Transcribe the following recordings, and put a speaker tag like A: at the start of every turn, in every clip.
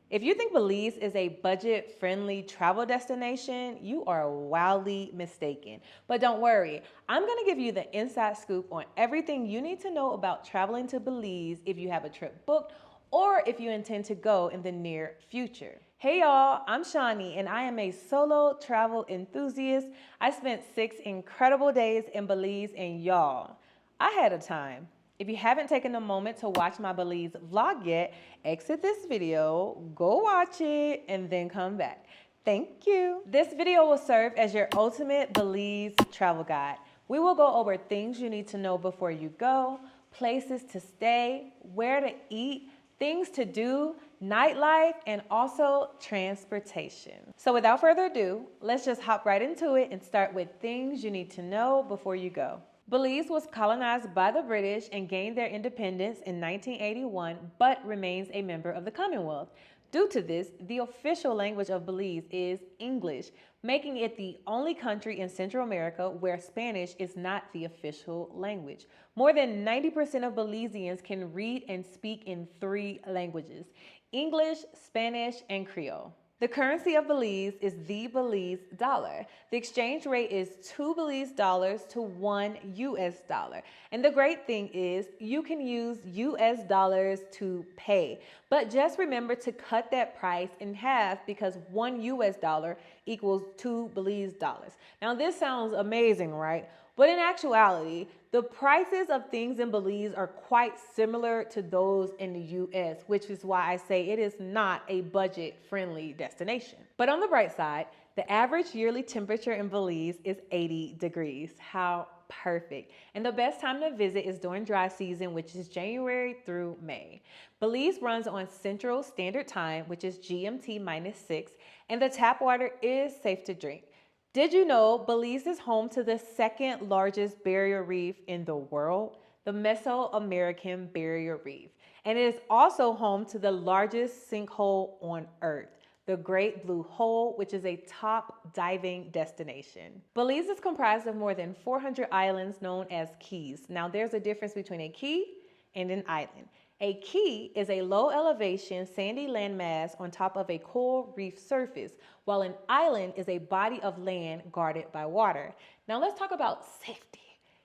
A: If you think Belize is a budget-friendly travel destination, you are wildly mistaken. But don't worry, I'm gonna give you the inside scoop on everything you need to know about traveling to Belize if you have a trip booked or if you intend to go in the near future. Hey y'all, I'm Shawnie and I am a solo travel enthusiast. I spent 6 incredible days in Belize and y'all, I had a time. If you haven't taken a moment to watch my Belize vlog yet, exit this video, go watch it, and then come back. Thank you. This video will serve as your ultimate Belize travel guide. We will go over things you need to know before you go, places to stay, where to eat, things to do, nightlife, and also transportation. So without further ado, let's just hop right into it and start with things you need to know before you go. Belize was colonized by the British and gained their independence in 1981, but remains a member of the Commonwealth. Due to this, the official language of Belize is English, making it the only country in Central America where Spanish is not the official language. More than 90% of Belizeans can read and speak in 3 languages: English, Spanish, and Creole. The currency of Belize is the Belize dollar. The exchange rate is 2 Belize dollars to 1 US dollar. And the great thing is you can use US dollars to pay. But just remember to cut that price in half because 1 US dollar equals 2 Belize dollars. Now this sounds amazing, right? But in actuality, the prices of things in Belize are quite similar to those in the US, which is why I say it is not a budget-friendly destination. But on the bright side, the average yearly temperature in Belize is 80 degrees. How perfect. And the best time to visit is during dry season, which is January through May. Belize runs on Central Standard Time, which is GMT -6, and the tap water is safe to drink. Did you know Belize is home to the 2nd largest barrier reef in the world, the Mesoamerican Barrier Reef, and it is also home to the largest sinkhole on Earth, the Great Blue Hole, which is a top diving destination. Belize is comprised of more than 400 islands known as keys. Now there's a difference between a key and an island. A key is a low elevation sandy landmass on top of a coral reef surface, while an island is a body of land guarded by water. Now let's talk about safety.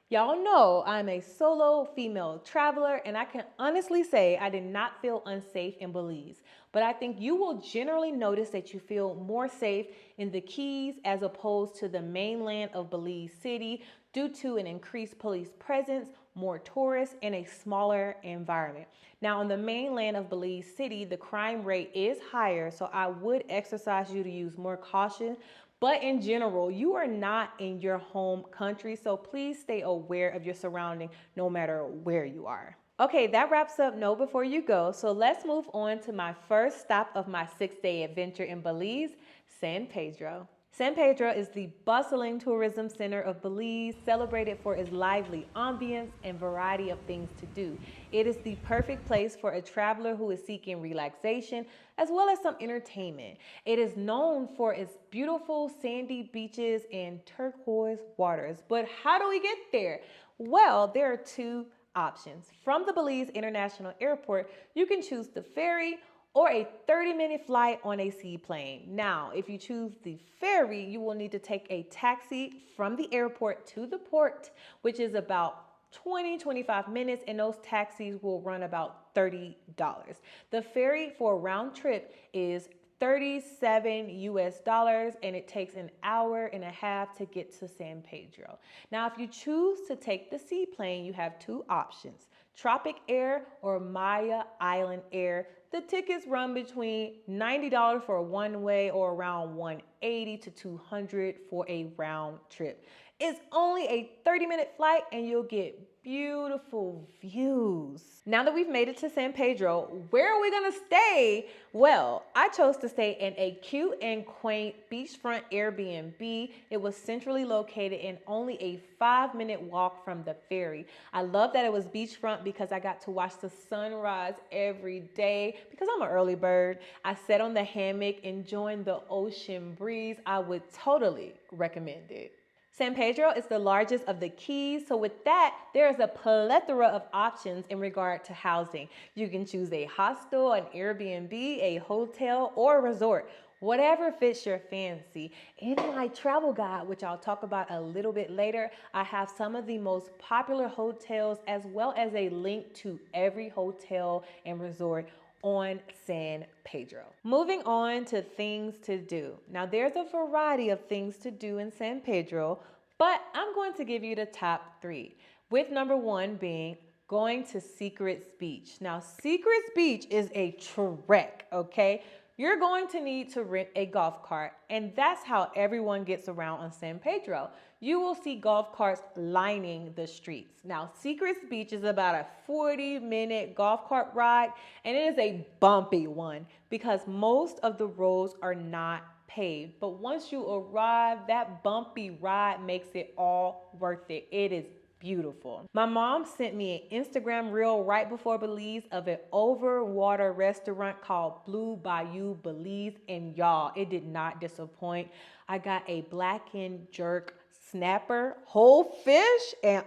A: Y'all know I'm a solo female traveler and I can honestly say I did not feel unsafe in Belize, but I think you will generally notice that you feel more safe in the Keys as opposed to the mainland of Belize City due to an increased police presence, more tourists, and a smaller environment. Now, on the mainland of Belize City, the crime rate is higher, so I would exercise you to use more caution. But in general, you are not in your home country, so please stay aware of your surrounding no matter where you are. Okay, that wraps up Know Before You Go, so let's move on to my first stop of my 6-day adventure in Belize, San Pedro. San Pedro is the bustling tourism center of Belize, celebrated for its lively ambience and variety of things to do. It is the perfect place for a traveler who is seeking relaxation as well as some entertainment. It is known for its beautiful sandy beaches and turquoise waters. But how do we get there? Well, there are 2 options. From the Belize International Airport, you can choose the ferry or a 30-minute flight on a seaplane. Now, if you choose the ferry, you will need to take a taxi from the airport to the port, which is about 20-25 minutes, and those taxis will run about $30. The ferry for a round trip is 37 US dollars, and it takes an hour and a half to get to San Pedro. Now, if you choose to take the seaplane, you have 2 options: Tropic Air or Maya Island Air. The tickets run between $90 for a one-way or around $180 to $200 for a round trip. It's only a 30-minute flight and you'll get beautiful views. Now that we've made it to San Pedro, where are we gonna stay? Well, I chose to stay in a cute and quaint beachfront Airbnb. It was centrally located and only a 5-minute walk from the ferry. I love that it was beachfront because I got to watch the sunrise every day. Because I'm an early bird, I sat on the hammock enjoying the ocean breeze. I would totally recommend it. San Pedro is the largest of the Keys, so with that, there is a plethora of options in regard to housing. You can choose a hostel, an Airbnb, a hotel, or a resort, whatever fits your fancy. In my travel guide, which I'll talk about a little bit later, I have some of the most popular hotels as well as a link to every hotel and resort on San Pedro. Moving on to things to do. Now there's a variety of things to do in San Pedro, but I'm going to give you the top 3, with number 1 being going to Secrets Beach. Now Secrets Beach is a trek, okay? You're going to need to rent a golf cart, and that's how everyone gets around on San Pedro. You will see golf carts lining the streets. Now, Secrets Beach is about a 40-minute golf cart ride, and it is a bumpy one because most of the roads are not paved. But once you arrive, that bumpy ride makes it all worth it. It is beautiful. My mom sent me an Instagram reel right before Belize of an overwater restaurant called Blue Bayou Belize, and y'all, it did not disappoint. I got a blackened jerk snapper, whole fish, and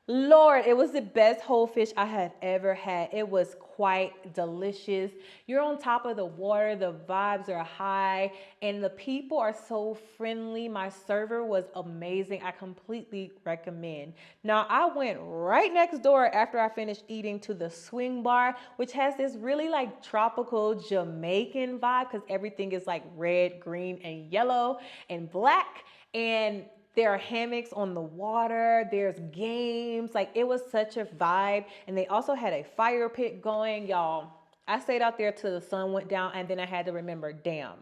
A: Lord, it was the best whole fish I had ever had. It was quite delicious. You're on top of the water, the vibes are high, and the people are so friendly. My server was amazing. I completely recommend. Now, I went right next door after I finished eating to the swing bar, which has this really like tropical Jamaican vibe because everything is like red, green, and yellow and black. And there are hammocks on the water, there's games, like it was such a vibe. And they also had a fire pit going, y'all. I stayed out there till the sun went down, and then I had to remember, damn,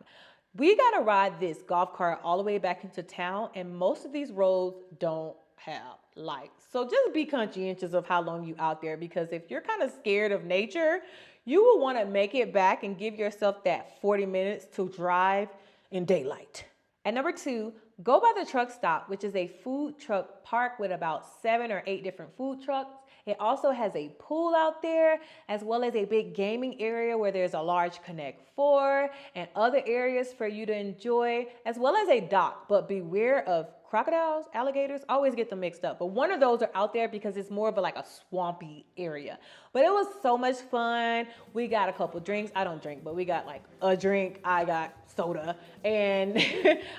A: we gotta ride this golf cart all the way back into town, and most of these roads don't have lights. So just be conscientious of how long you out there, because if you're kind of scared of nature, you will wanna make it back and give yourself that 40 minutes to drive in daylight. And number 2, go by the truck stop, which is a food truck park with about 7 or 8 different food trucks. It also has a pool out there, as well as a big gaming area where there's a large Connect 4 and other areas for you to enjoy, as well as a dock. But beware of crocodiles, alligators, always get them mixed up. But one of those are out there because it's more of like a swampy area. But it was so much fun. We got a couple drinks. I don't drink, but we got like a drink. I got soda, and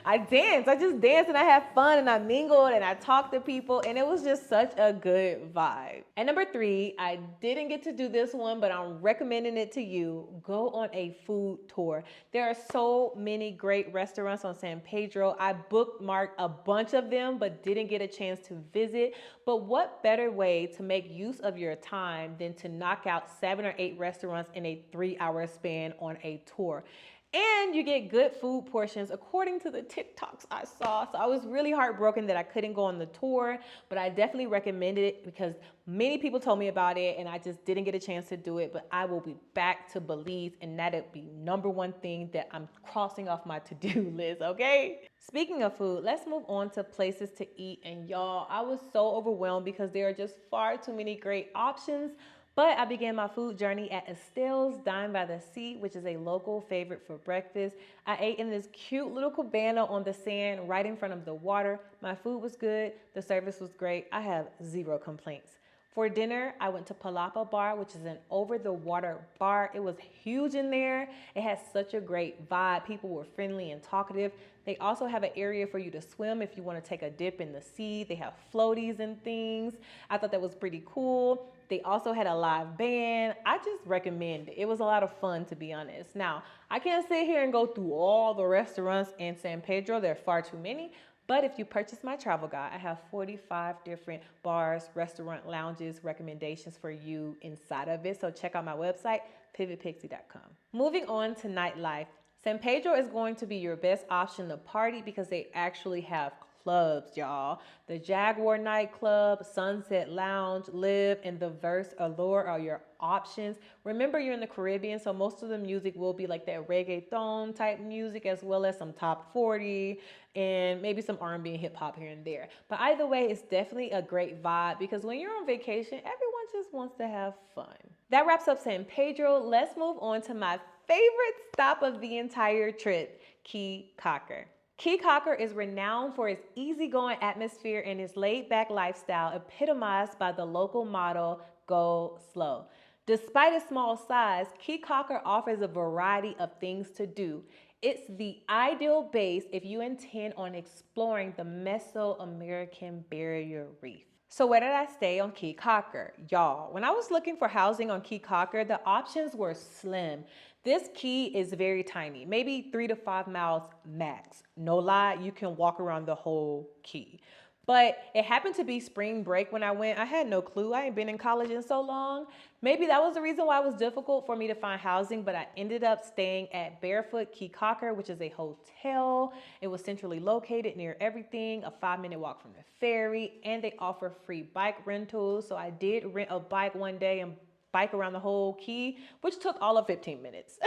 A: I danced. I just danced and I had fun and I mingled and I talked to people, and it was just such a good vibe. And number 3, I didn't get to do this one, but I'm recommending it to you. Go on a food tour. There are so many great restaurants on San Pedro. I bookmarked a bunch of them, but didn't get a chance to visit. But what better way to make use of your time than to knock out 7 or 8 restaurants in a 3-hour span on a tour? And you get good food portions according to the TikToks I saw. So I was really heartbroken that I couldn't go on the tour, but I definitely recommended it because many people told me about it and I just didn't get a chance to do it. But I will be back to Belize, and that'll be number 1 thing that I'm crossing off my to-do list, okay? Speaking of food, let's move on to places to eat. And y'all, I was so overwhelmed because there are just far too many great options. But I began my food journey at Estelle's Dine by the Sea, which is a local favorite for breakfast. I ate in this cute little cabana on the sand right in front of the water. My food was good. The service was great. I have 0 complaints. For dinner, I went to Palapa Bar, which is an over-the-water bar. It was huge in there. It has such a great vibe. People were friendly and talkative. They also have an area for you to swim if you want to take a dip in the sea. They have floaties and things. I thought that was pretty cool. They also had a live band. I just recommend it. It was a lot of fun, to be honest. Now, I can't sit here and go through all the restaurants in San Pedro. There are far too many. But if you purchase my travel guide, I have 45 different bars, restaurant, lounges, recommendations for you inside of it. So check out my website, pivotpixie.com. Moving on to nightlife. San Pedro is going to be your best option to party because they actually have clubs, y'all. The Jaguar nightclub, Sunset Lounge, Live, and the Verse Allure are your options. Remember, you're in the Caribbean, so most of the music will be like that reggaeton type music, as well as some top 40 and maybe some R&B and hip hop here and there. But either way, it's definitely a great vibe because when you're on vacation, everyone just wants to have fun. That wraps up San Pedro. Let's move on to my favorite stop of the entire trip, Caye Caulker. Caye Caulker is renowned for its easygoing atmosphere and its laid-back lifestyle, epitomized by the local motto, "Go slow." Despite its small size, Caye Caulker offers a variety of things to do. It's the ideal base if you intend on exploring the Mesoamerican Barrier Reef. So where did I stay on Caye Caulker? Y'all, when I was looking for housing on Caye Caulker, the options were slim. This key is very tiny, maybe 3 to 5 miles max. No lie, you can walk around the whole key. But it happened to be spring break when I went. I had no clue. I ain't been in college in so long. Maybe that was the reason why it was difficult for me to find housing, but I ended up staying at Barefoot Caye Caulker, which is a hotel. It was centrally located near everything, a 5-minute walk from the ferry, and they offer free bike rentals. So I did rent a bike one day and bike around the whole key, which took all of 15 minutes.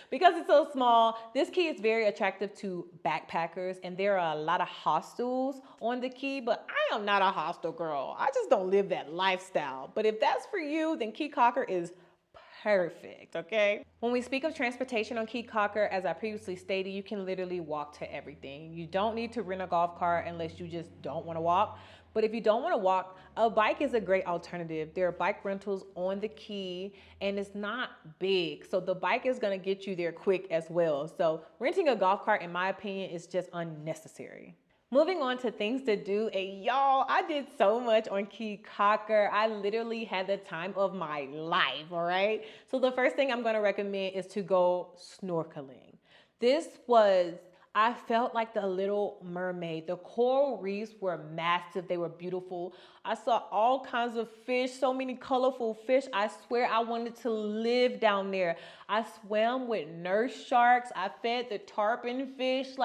A: Because it's so small, this key is very attractive to backpackers, and there are a lot of hostels on the key, but I am not a hostel girl. I just don't live that lifestyle. But if that's for you, then Caye Caulker is perfect, okay? When we speak of transportation on Caye Caulker, as I previously stated, you can literally walk to everything. You don't need to rent a golf cart unless you just don't want to walk. But if you don't want to walk, a bike is a great alternative. There are bike rentals on the key, and it's not big. So the bike is going to get you there quick as well. So renting a golf cart, in my opinion, is just unnecessary. Moving on to things to do, and y'all, I did so much on Caye Caulker. I literally had the time of my life, all right? So the first thing I'm gonna recommend is to go snorkeling. I felt like the Little Mermaid. The coral reefs were massive, they were beautiful. I saw all kinds of fish, so many colorful fish. I swear I wanted to live down there. I swam with nurse sharks, I fed the tarpon fish,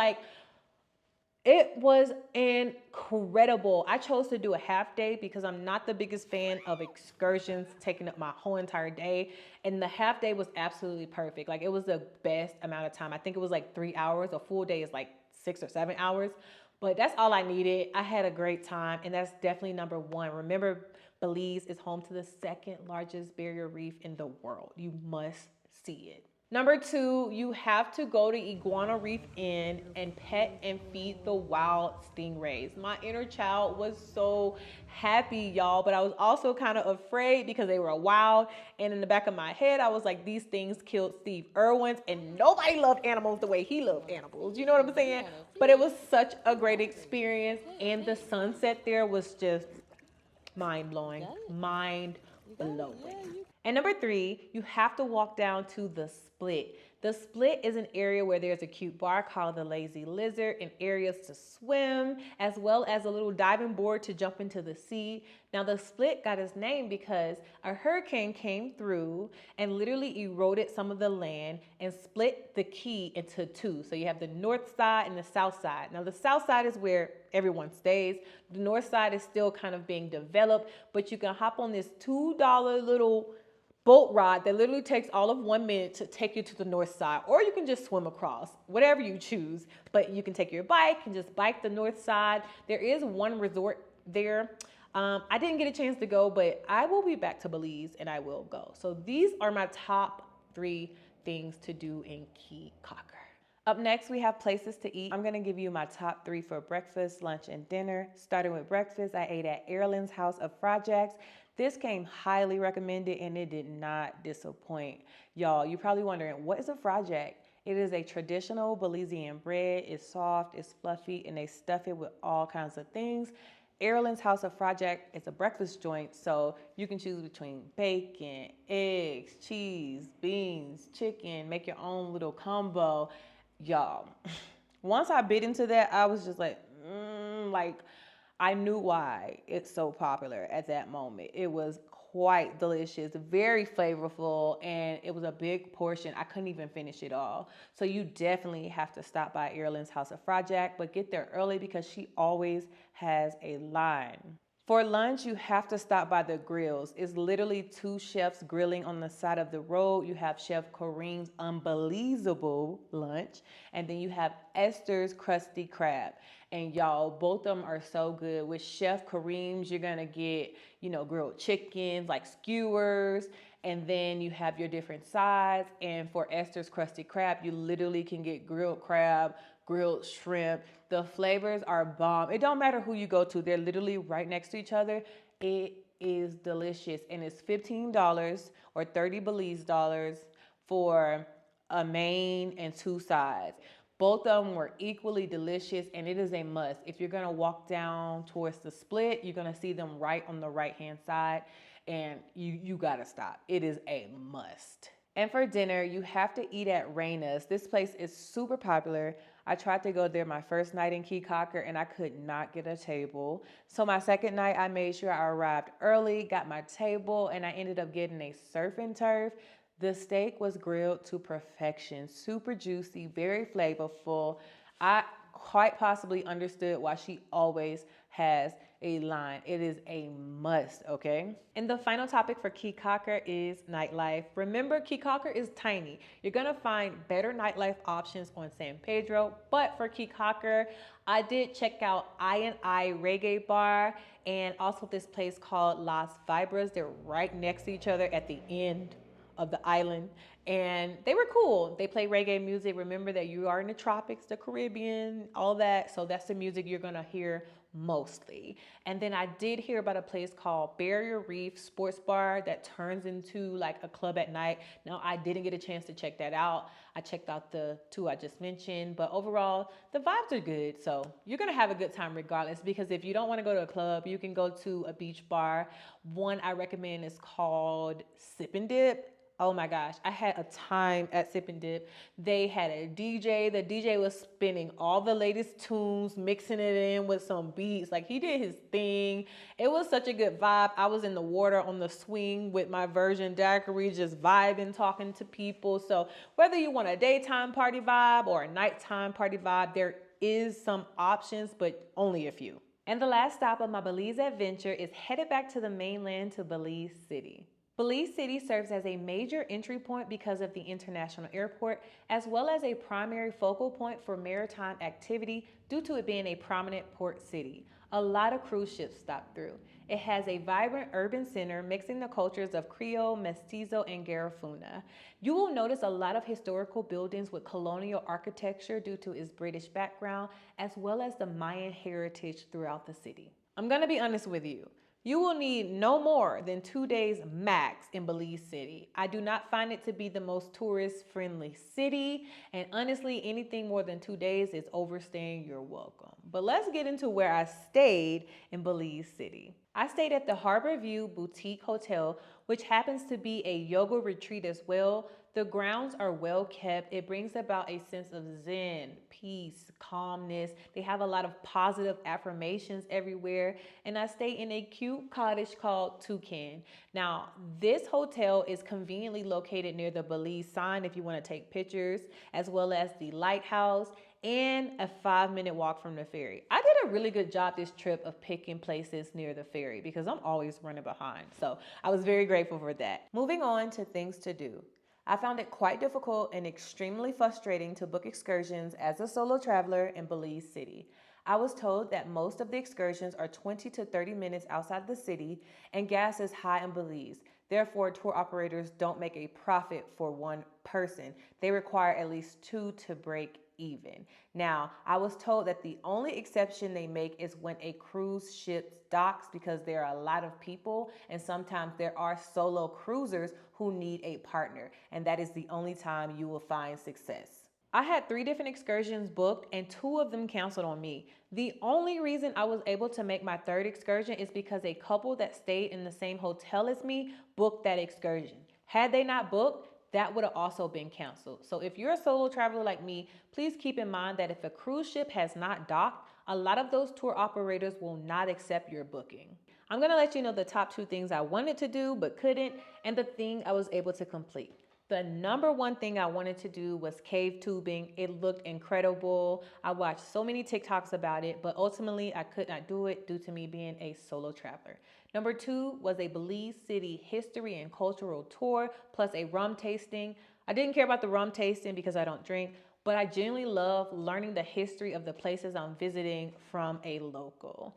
A: it was incredible. I chose to do a half day because I'm not the biggest fan of excursions taking up my whole entire day. And the half day was absolutely perfect. Like, it was the best amount of time. I think it was like 3 hours. A full day is like 6 or 7 hours. But that's all I needed. I had a great time. And that's definitely number one. Remember, Belize is home to the second largest barrier reef in the world. You must see it. Number two, you have to go to Iguana Reef Inn and pet and feed the wild stingrays. My inner child was so happy, y'all, but I was also kind of afraid because they were wild. And in the back of my head, I was like, these things killed Steve Irwin's, and nobody loved animals the way he loved animals. You know what I'm saying? But it was such a great experience, and the sunset there was just mind-blowing. Mind-blowing. And number three, you have to walk down to the Split. The Split is an area where there's a cute bar called the Lazy Lizard, and areas to swim, as well as a little diving board to jump into the sea. Now, the Split got its name because a hurricane came through and literally eroded some of the land and split the key into two. So you have the north side and the south side. Now, the south side is where everyone stays. The north side is still kind of being developed, but you can hop on this $2 little boat ride that literally takes all of 1 minute to take you to the north side, or you can just swim across, whatever you choose. But you can take your bike and just bike the north side. There is one resort there. I didn't get a chance to go, but I will be back to Belize and I will go. So these are my top 3 things to do in Caye Caulker. Up next, we have places to eat. I'm gonna give you my top 3 for breakfast, lunch, and dinner. Starting with breakfast, I ate at Erlen's House of Fried Jacks. This came highly recommended and it did not disappoint. Y'all, you're probably wondering, what is a fried jack? It is a traditional Belizean bread. It's soft, it's fluffy, and they stuff it with all kinds of things. Erlen's House of Fried Jack is a breakfast joint, so you can choose between bacon, eggs, cheese, beans, chicken, make your own little combo. Y'all, once I bit into that, I was just like, I knew why it's so popular at that moment. It was quite delicious, very flavorful, and it was a big portion. I couldn't even finish it all. So you definitely have to stop by Erlen's House of Fried Jack, but get there early because she always has a line. For lunch, you have to stop by the grills. It's literally 2 chefs grilling on the side of the road. You have Chef Kareem's unbelievable lunch, and then you have Esther's Crusty Crab. And y'all, both of them are so good. With Chef Kareem's, you're gonna get, grilled chickens, like skewers. And then you have your different sides. And for Esther's Crusty Crab, you literally can get grilled crab, grilled shrimp. The flavors are bomb. It don't matter who you go to. They're literally right next to each other. It is delicious. And it's $15 or 30 Belize dollars for a main and two sides. Both of them were equally delicious, and it is a must. If you're gonna walk down towards the split, you're gonna see them right on the right-hand side, and you gotta stop. It is a must. And for dinner, you have to eat at Raina's. This place is super popular. I tried to go there my first night in Caye Caulker, and I could not get a table. So my second night, I made sure I arrived early, got my table, and I ended up getting a surf and turf. The steak was grilled to perfection, super juicy, very flavorful. I quite possibly understood why she always has a line. It is a must, okay? And the final topic for Caye Caulker is nightlife. Remember, Caye Caulker is tiny. You're gonna find better nightlife options on San Pedro, but for Caye Caulker, I did check out I Reggae Bar and also this place called Las Vibras. They're right next to each other at the end of the island, and they were cool. They play reggae music. Remember that you are in the tropics, the Caribbean, all that. So that's the music you're gonna hear mostly. And then I did hear about a place called Barrier Reef Sports Bar that turns into like a club at night. Now, I didn't get a chance to check that out. I checked out the two I just mentioned, but overall, the vibes are good. So you're gonna have a good time regardless, because if you don't wanna go to a club, you can go to a beach bar. One I recommend is called Sip and Dip. Oh my gosh, I had a time at Sip and Dip. They had a DJ. The DJ was spinning all the latest tunes, mixing it in with some beats. Like, he did his thing. It was such a good vibe. I was in the water on the swing with my Virgin daiquiri, just vibing, talking to people. So whether you want a daytime party vibe or a nighttime party vibe, there is some options, but only a few. And the last stop of my Belize adventure is headed back to the mainland to Belize City. Belize City serves as a major entry point because of the international airport, as well as a primary focal point for maritime activity due to it being a prominent port city. A lot of cruise ships stop through. It has a vibrant urban center mixing the cultures of Creole, Mestizo, and Garifuna. You will notice a lot of historical buildings with colonial architecture due to its British background, as well as the Mayan heritage throughout the city. I'm gonna be honest with you. You will need no more than 2 days max in Belize City. I do not find it to be the most tourist-friendly city, and honestly, anything more than 2 days is overstaying your welcome. But let's get into where I stayed in Belize City. I stayed at the Harbor View Boutique Hotel, which happens to be a yoga retreat as well. The grounds are well kept. It brings about a sense of zen, peace, calmness. They have a lot of positive affirmations everywhere. And I stay in a cute cottage called Toucan. Now, this hotel is conveniently located near the Belize sign if you want to take pictures, as well as the lighthouse and a 5-minute walk from the ferry. I did a really good job this trip of picking places near the ferry because I'm always running behind. So I was very grateful for that. Moving on to things to do. I found it quite difficult and extremely frustrating to book excursions as a solo traveler in Belize City. I was told that most of the excursions are 20 to 30 minutes outside the city, and gas is high in Belize. Therefore, tour operators don't make a profit for one person. They require at least 2 to break even. Now, I was told that the only exception they make is when a cruise ship docks, because there are a lot of people and sometimes there are solo cruisers who need a partner, and that is the only time you will find success. I had 3 different excursions booked and 2 of them canceled on me. The only reason I was able to make my 3rd excursion is because a couple that stayed in the same hotel as me booked that excursion. Had they not booked, that would have also been canceled. So if you're a solo traveler like me, please keep in mind that if a cruise ship has not docked, a lot of those tour operators will not accept your booking. I'm gonna let you know the top 2 things I wanted to do but couldn't, and the thing I was able to complete. The number 1 thing I wanted to do was cave tubing. It looked incredible. I watched so many TikToks about it, but ultimately I could not do it due to me being a solo traveler. Number 2 was a Belize City history and cultural tour, plus a rum tasting. I didn't care about the rum tasting because I don't drink, but I genuinely love learning the history of the places I'm visiting from a local.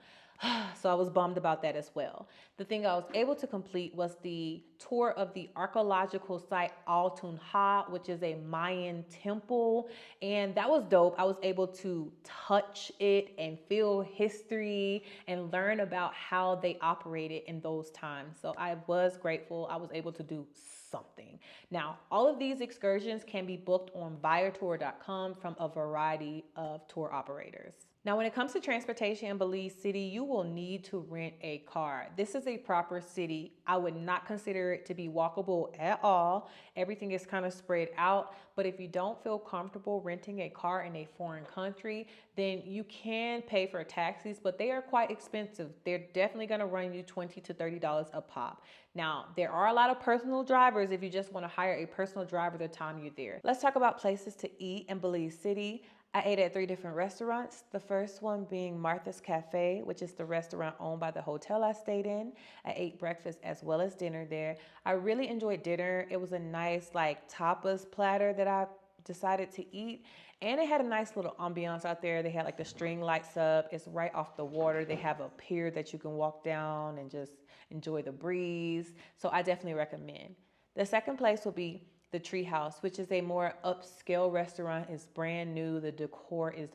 A: So I was bummed about that as well. The thing I was able to complete was the tour of the archaeological site Altun Ha, which is a Mayan temple. And that was dope. I was able to touch it and feel history and learn about how they operated in those times. So I was grateful I was able to do something. Now, all of these excursions can be booked on viator.com from a variety of tour operators. Now, when it comes to transportation in Belize City, you will need to rent a car. This is a proper city. I would not consider it to be walkable at all. Everything is kind of spread out. But if you don't feel comfortable renting a car in a foreign country, then you can pay for taxis, but they are quite expensive. They're definitely going to run you $20 to $30 a pop. Now, there are a lot of personal drivers if you just want to hire a personal driver the time you're there. Let's talk about places to eat in Belize City. I ate at 3 different restaurants. The first one being Martha's Cafe, which is the restaurant owned by the hotel I stayed in. I ate breakfast as well as dinner there. I really enjoyed dinner. It was a nice tapas platter that I decided to eat. And it had a nice little ambiance out there. They had the string lights up. It's right off the water. They have a pier that you can walk down and just enjoy the breeze. So I definitely recommend. The second place will be the Treehouse, which is a more upscale restaurant. It's brand new. The decor is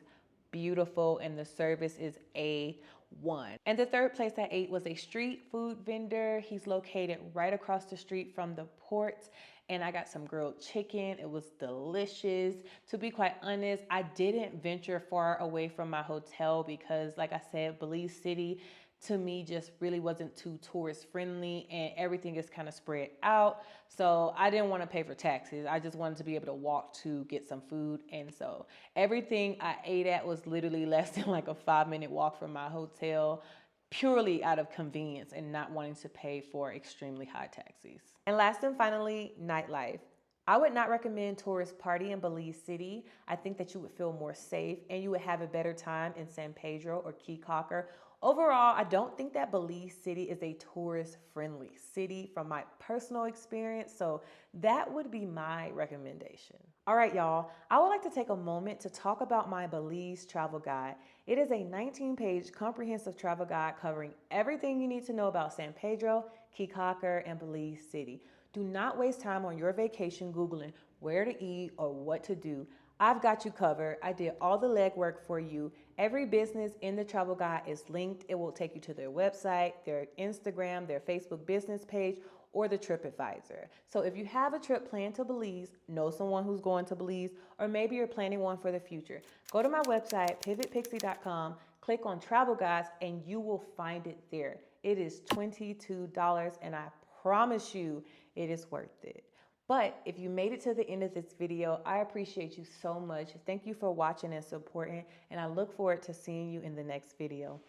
A: beautiful and the service is A1. And the third place I ate was a street food vendor. He's located right across the street from the port. And I got some grilled chicken. It was delicious. To be quite honest, I didn't venture far away from my hotel because, like I said, Belize City to me just really wasn't too tourist friendly and everything is kind of spread out. So I didn't want to pay for taxis. I just wanted to be able to walk to get some food. And so everything I ate at was literally less than a 5-minute walk from my hotel, purely out of convenience and not wanting to pay for extremely high taxis. And last and finally, nightlife. I would not recommend tourist party in Belize City. I think that you would feel more safe and you would have a better time in San Pedro or Caye Caulker. Overall, I don't think that Belize City is a tourist-friendly city from my personal experience, so that would be my recommendation. All right, y'all, I would like to take a moment to talk about my Belize travel guide. It is a 19-page comprehensive travel guide covering everything you need to know about San Pedro, Caye Caulker, and Belize City. Do not waste time on your vacation Googling where to eat or what to do. I've got you covered. I did all the legwork for you. Every business in the travel guide is linked. It will take you to their website, their Instagram, their Facebook business page, or the TripAdvisor. So if you have a trip planned to Belize, know someone who's going to Belize, or maybe you're planning one for the future, go to my website, pivotpixie.com, click on travel guides, and you will find it there. It is $22, and I promise you it is worth it. But if you made it to the end of this video, I appreciate you so much. Thank you for watching and supporting, and I look forward to seeing you in the next video.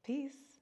A: Peace.